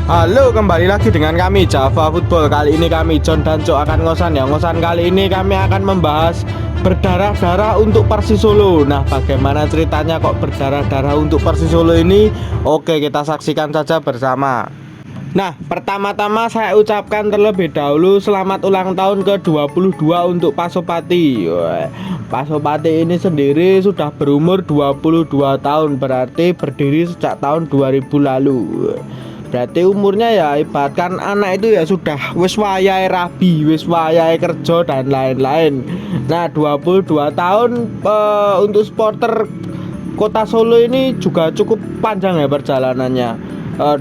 Halo, kembali lagi dengan kami Java Football. Kali ini kami John dan Cok akan ngosan ya. Ngosan kali ini kami akan membahas berdarah-darah untuk Persis Solo. Nah, bagaimana ceritanya kok berdarah-darah untuk Persis Solo ini? Oke, kita saksikan saja bersama. Nah, pertama-tama saya ucapkan terlebih dahulu selamat ulang tahun ke-22 untuk Pasopati. Pasopati ini sendiri sudah berumur 22 tahun, berarti berdiri sejak tahun 2000 lalu. Berarti umurnya ya ibaratkan anak itu ya sudah wis wayahe rabi, wis wayahe kerja dan lain-lain. Nah, 22 tahun untuk supporter Kota Solo ini juga cukup panjang ya perjalanannya.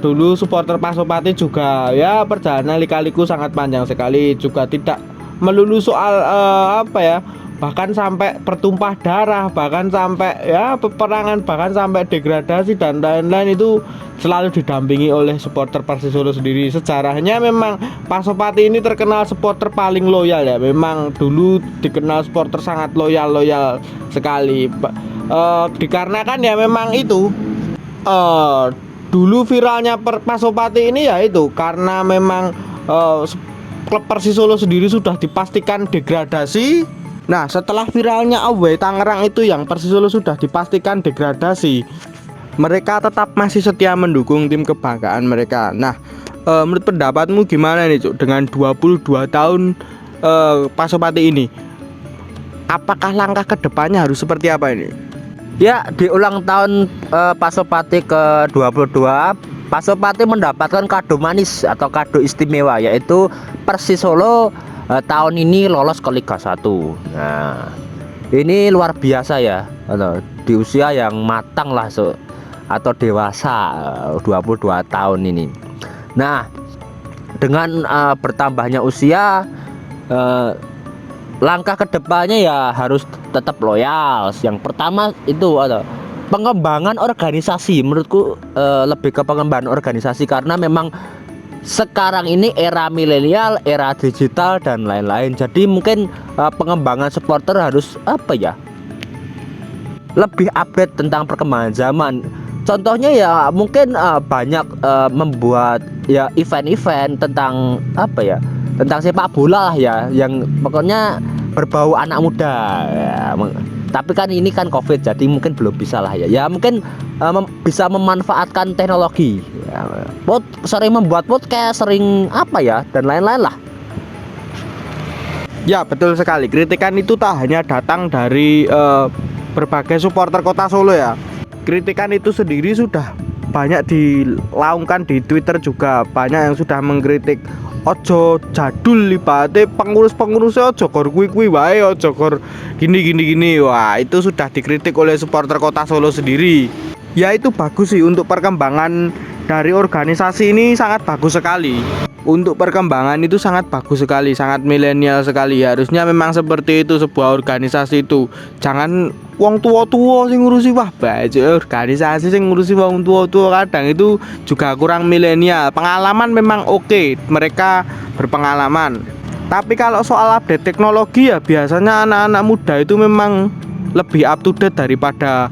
Dulu supporter Pasopati juga ya perjalanan lika-liku sangat panjang sekali, juga tidak melulu soal apa ya, bahkan sampai pertumpah darah, bahkan sampai ya peperangan, bahkan sampai degradasi dan lain-lain itu selalu didampingi oleh supporter Persis Solo sendiri. Sejarahnya memang Pasopati ini terkenal supporter paling loyal ya. Memang dulu dikenal supporter sangat loyal sekali. Dikarenakan ya memang itu dulu viralnya Pasopati ini ya itu karena memang klub Persis Solo sendiri sudah dipastikan degradasi. Nah, setelah viralnya Away Tangerang itu yang Persis Solo sudah dipastikan degradasi, mereka tetap masih setia mendukung tim kebanggaan mereka. Nah, menurut pendapatmu gimana nih Cuk, dengan 22 tahun Pasopati ini? Apakah langkah kedepannya harus seperti apa ini? Ya, di ulang tahun Pasopati ke-22, Pasopati mendapatkan kado manis atau kado istimewa, yaitu Persis Solo tahun ini lolos ke Liga 1. Nah, ini luar biasa ya, di usia yang matang lah atau dewasa, 22 tahun ini. Nah, dengan bertambahnya usia, langkah kedepannya ya harus tetap loyal. Yang pertama itu pengembangan organisasi. Menurutku lebih ke pengembangan organisasi, karena memang sekarang ini era milenial, era digital dan lain-lain. Jadi mungkin pengembangan supporter harus lebih update tentang perkembangan zaman. Contohnya ya mungkin banyak membuat ya event-event tentang tentang sepak bola lah ya, yang pokoknya berbau anak muda ya. Tapi kan ini kan COVID, jadi mungkin belum bisa lah ya. Ya mungkin bisa memanfaatkan teknologi ya, sering membuat podcast, sering dan lain-lain lah. Ya, betul sekali. Kritikan itu tak hanya datang dari berbagai supporter Kota Solo ya. Kritikan itu sendiri sudah banyak dilaungkan di Twitter juga. Banyak yang sudah mengkritik, ojo jadul lipate pengurus-pengurusnya, ojo kor kuwi wae, ojo kor gini. Wah, itu sudah dikritik oleh supporter Kota Solo sendiri. Ya, itu bagus sih, untuk perkembangan dari organisasi ini sangat bagus sekali. Untuk perkembangan itu sangat bagus sekali, sangat milenial sekali. Harusnya memang seperti itu sebuah organisasi itu. Jangan wong tua-tua sing ngurusi, wah baca organisasi sing ngurusi wong tua-tua, kadang itu juga kurang milenial. Pengalaman memang oke, mereka berpengalaman. Tapi kalau soal update teknologi ya biasanya anak-anak muda itu memang lebih up to date daripada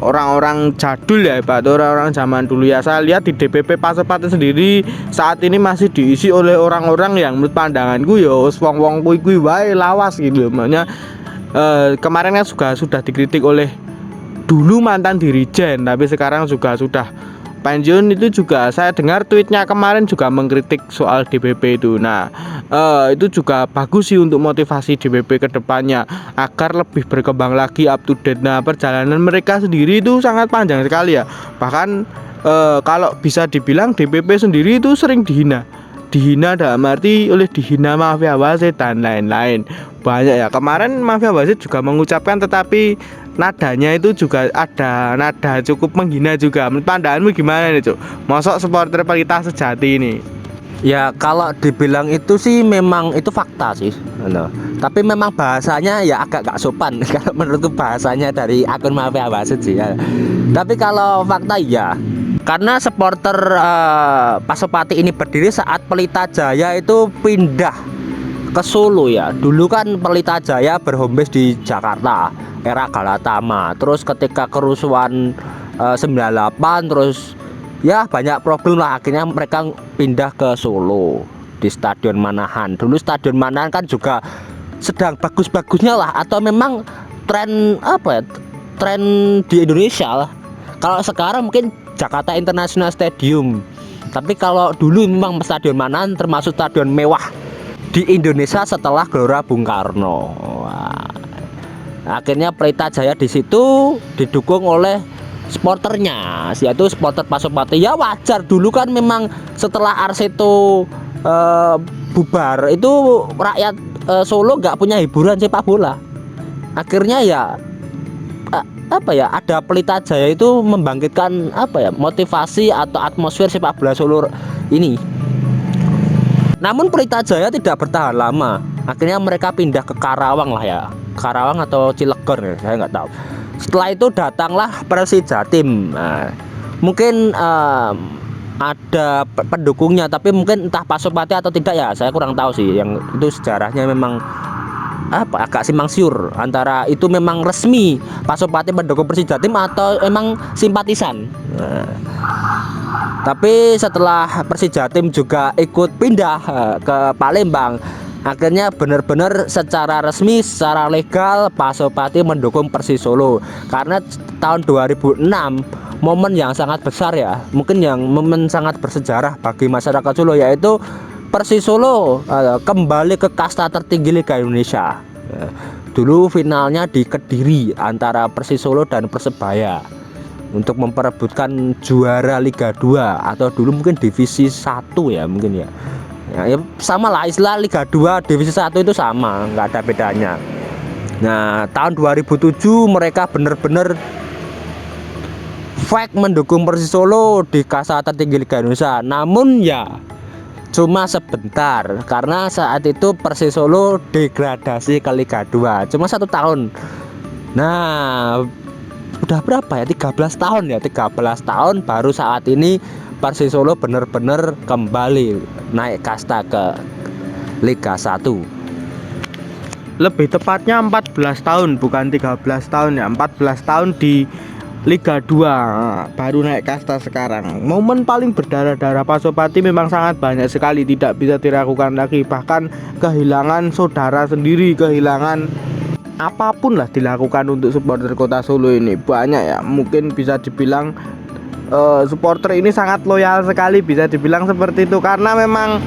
orang-orang jadul ya, orang-orang zaman dulu ya. Saya lihat di DPP Pasopati sendiri saat ini masih diisi oleh orang-orang yang menurut pandanganku ya wong-wong kuwi wae lawas gitu. Makanya kemarin kan juga sudah dikritik oleh dulu mantan dirijen, tapi sekarang juga sudah pensiun. Itu juga saya dengar tweetnya kemarin juga mengkritik soal DPP itu. Nah, itu juga bagus sih untuk motivasi DPP ke depannya agar lebih berkembang lagi, up to date. Nah, perjalanan mereka sendiri itu sangat panjang sekali ya. Bahkan kalau bisa dibilang DPP sendiri itu sering dihina dalam arti dihina mafia wasit dan lain-lain. Banyak ya, kemarin mafia wasit juga mengucapkan, tetapi nadanya itu juga ada nada cukup menghina juga. Menurut pandanganmu gimana nih Cuk? Mosok supporter Pelita Sejati ini? Ya kalau dibilang itu sih memang itu fakta sih. Tapi memang bahasanya ya agak gak sopan kalau menurutku bahasanya dari akun mafia wasit sih ya. Tapi kalau fakta ya, karena supporter Pasopati ini berdiri saat Pelita Jaya itu pindah ke Solo ya. Dulu kan Pelita Jaya berhome base di Jakarta, era Galatama. Terus ketika kerusuhan 98, terus ya banyak problem lah, akhirnya mereka pindah ke Solo di Stadion Manahan. Dulu Stadion Manahan kan juga sedang bagus-bagusnya lah, atau memang tren apa ya, tren di Indonesia lah. Kalau sekarang mungkin Jakarta International Stadium, tapi kalau dulu memang Stadion Manahan termasuk stadion mewah di Indonesia setelah Gelora Bung Karno. Wah. Akhirnya Pelita Jaya di situ didukung oleh supporternya, yaitu supporter Pasopati. Ya wajar, dulu kan memang setelah Arseto bubar itu rakyat Solo nggak punya hiburan sepak bola. Akhirnya ya apa ya, ada Pelita Jaya itu membangkitkan apa ya, motivasi atau atmosfer sepak bola Solo ini. Namun Pelita Jaya tidak bertahan lama. Akhirnya mereka pindah ke Karawang lah ya, Karawang atau Cilegon ya, saya nggak tahu. Setelah itu datanglah Persijatim. Nah, mungkin ada pendukungnya, tapi mungkin entah Pasopati atau tidak ya, saya kurang tahu sih. Yang itu sejarahnya memang apa, agak simpang siur antara itu memang resmi Pasopati mendukung Persijatim atau emang simpatisan. Nah, tapi setelah Persijatim juga ikut pindah ke Palembang, akhirnya benar-benar secara resmi, secara legal Pasopati mendukung Persis Solo. Karena tahun 2006 momen yang sangat besar ya, mungkin yang momen sangat bersejarah bagi masyarakat Solo, yaitu Persis Solo kembali ke kasta tertinggi Liga Indonesia. Dulu finalnya di Kediri antara Persis Solo dan Persebaya untuk memperebutkan juara Liga 2 atau dulu mungkin divisi 1 ya mungkin ya. Ya sama lah, istilah Liga 2 divisi 1 itu sama, nggak ada bedanya. Nah, tahun 2007 mereka benar-benar fake mendukung Persis Solo di kasta tertinggi Liga Indonesia. Namun ya cuma sebentar, karena saat itu Persis Solo degradasi ke Liga 2 cuma 1 tahun. Nah, udah berapa ya, 13 tahun ya, 13 tahun baru saat ini Persis Solo benar-benar kembali naik kasta ke Liga 1. Lebih tepatnya 14 tahun, bukan 13 tahun ya, 14 tahun di Liga 2 baru naik kasta sekarang. Momen paling berdarah-darah Pasopati memang sangat banyak sekali, tidak bisa diragukan lagi. Bahkan kehilangan saudara sendiri, kehilangan apapun lah dilakukan untuk supporter Kota Solo ini banyak ya. Mungkin bisa dibilang supporter ini sangat loyal sekali, bisa dibilang seperti itu, karena memang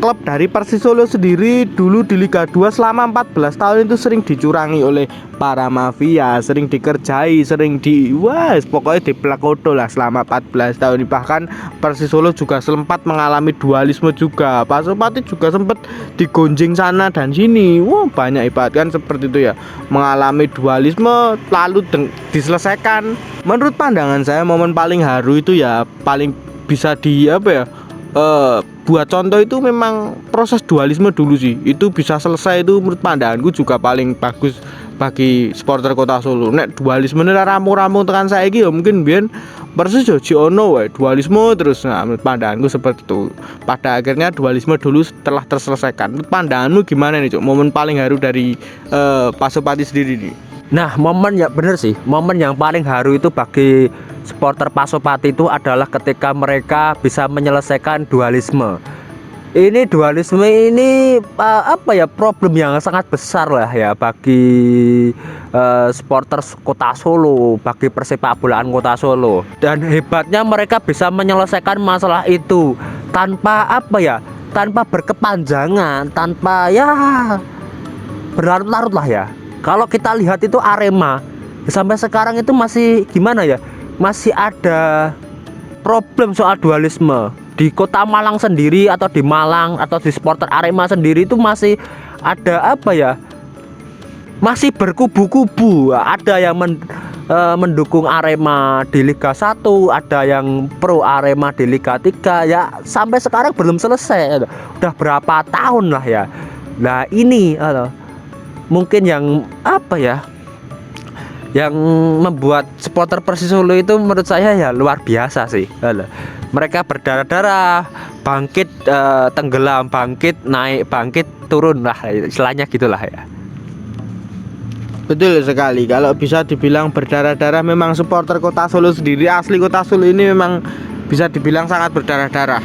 klub dari Persis Solo sendiri dulu di Liga 2 selama 14 tahun itu sering dicurangi oleh para mafia, sering dikerjai, sering pokoknya dipelakodo lah selama 14 tahun. Bahkan Persis Solo juga sempat mengalami dualisme juga. Pasopati juga sempat digonjing sana dan sini. Banyak ibarat kan seperti itu ya, mengalami dualisme lalu diselesaikan. Menurut pandangan saya momen paling haru itu ya paling bisa di apa ya, buat contoh itu memang proses dualisme dulu sih, itu bisa selesai, itu menurut pandanganku juga paling bagus bagi supporter Kota Solo. Nek dualisme ini ramu-ramu tekan saiki ya mungkin biyen Persis yo ono wae dualisme terus. Nah, menurut pandanganku seperti itu. Pada akhirnya dualisme dulu telah terselesaikan. Menurut pandanganmu gimana nih, Cuk? Momen paling haru dari Pasopati sendiri nih. Nah, momen ya bener sih, momen yang paling haru itu bagi supporter Pasopati itu adalah ketika mereka bisa menyelesaikan dualisme. Ini dualisme ini apa ya, problem yang sangat besar lah ya bagi supporter Kota Solo, bagi persepak bolaan Kota Solo. Dan hebatnya mereka bisa menyelesaikan masalah itu tanpa apa ya, tanpa berkepanjangan, tanpa ya berlarut-larut lah ya. Kalau kita lihat itu Arema sampai sekarang itu masih gimana ya, masih ada problem soal dualisme. Di Kota Malang sendiri atau di Malang atau di supporter Arema sendiri itu masih ada apa ya, masih berkubu-kubu. Ada yang mendukung Arema di Liga 1, ada yang pro Arema di Liga 3 ya, sampai sekarang belum selesai. Udah berapa tahun lah ya. Nah ini mungkin yang apa ya, yang membuat supporter Persis Solo itu menurut saya ya luar biasa sih. Mereka berdarah-darah, bangkit, tenggelam, bangkit, naik, bangkit, turun lah, istilahnya gitulah ya. Betul sekali, kalau bisa dibilang berdarah-darah memang supporter Kota Solo sendiri, asli Kota Solo ini memang bisa dibilang sangat berdarah-darah.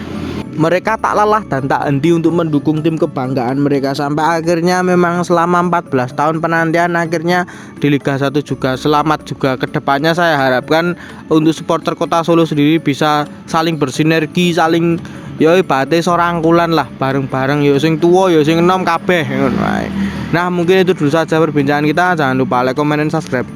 Mereka tak lelah dan tak henti untuk mendukung tim kebanggaan mereka sampai akhirnya memang selama 14 tahun penantian akhirnya di Liga 1 juga selamat juga. Kedepannya saya harapkan untuk supporter Kota Solo sendiri bisa saling bersinergi, saling yo ibaratnya sorangkulan lah bareng-bareng, yo sing tua yo sing enom kabeh ngono wae. Nah, mungkin itu dulu saja perbincangan kita. Jangan lupa like, comment, dan subscribe.